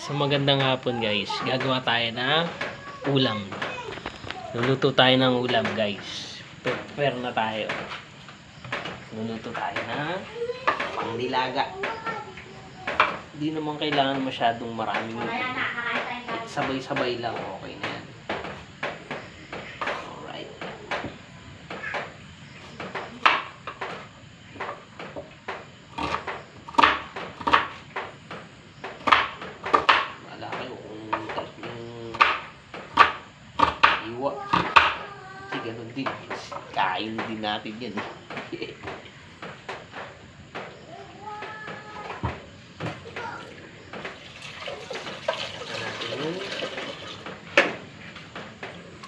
So magandang hapon guys. Gagawa tayo ng ulam. Luluto tayo ng ulam guys. Prepare na tayo. Luluto tayo ng pangnilaga. Hindi naman kailangan masyadong maraming sabay-sabay lang. Okay na yan. Alright. Wala kayo kung iwa. Kasi ganun din. Kain din natin yan.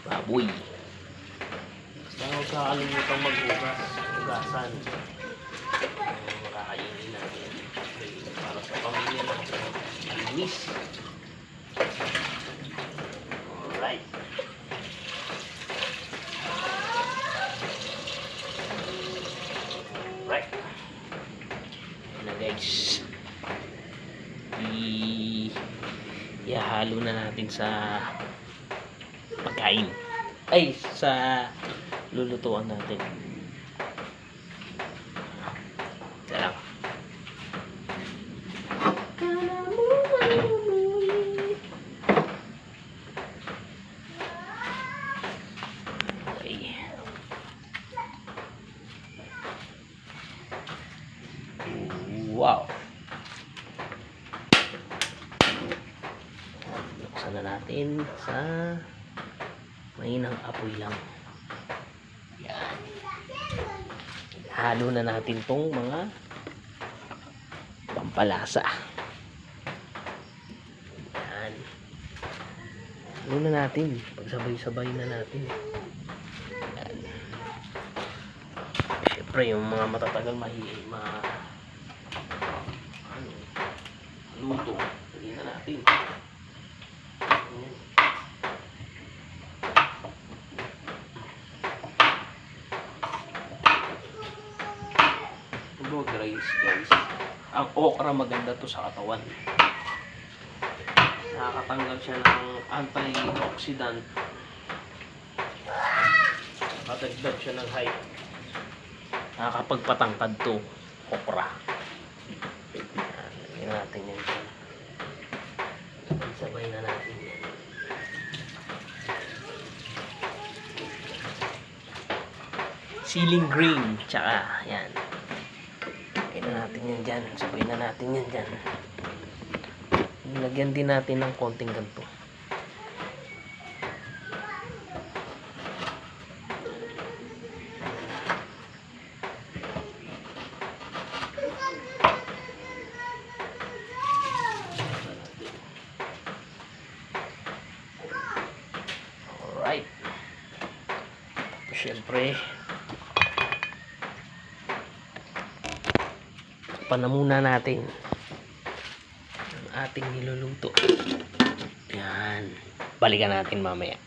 Baboy. Basta huwag kakalimutan mag-ugas. Ugasan. Makakainin natin. Para sa pamilya natin. Alinis. Alright. Right. Yan na guys. Ihalo na natin sa pagkain. Ay, sa lulutuan natin. Ito lang. Okay. Wow. Buksan na natin sa mainang apoy lang. Yan. Halo na natin tong mga pampalasa. Yan. Halo na natin. Pagsabay-sabay na natin. Yan. Siyempre yung mga matatagal luto. Hindi na natin. Rice guys. Ang okra maganda to sa katawan. Nakakatanggal siya ng antioxidant. Nakatagdag siya ng height. Nakakapagpatangkad to okra. Lagyan natin yan. Sabay na natin yan. Ceiling green. Tsaka yan. Natin yan dyan. Sabay na natin yan dyan. Nilagyan din natin ng konting ganito. Alright. Siyempre panamuna natin ang ating niluluto. Yan. Balikan natin mamaya.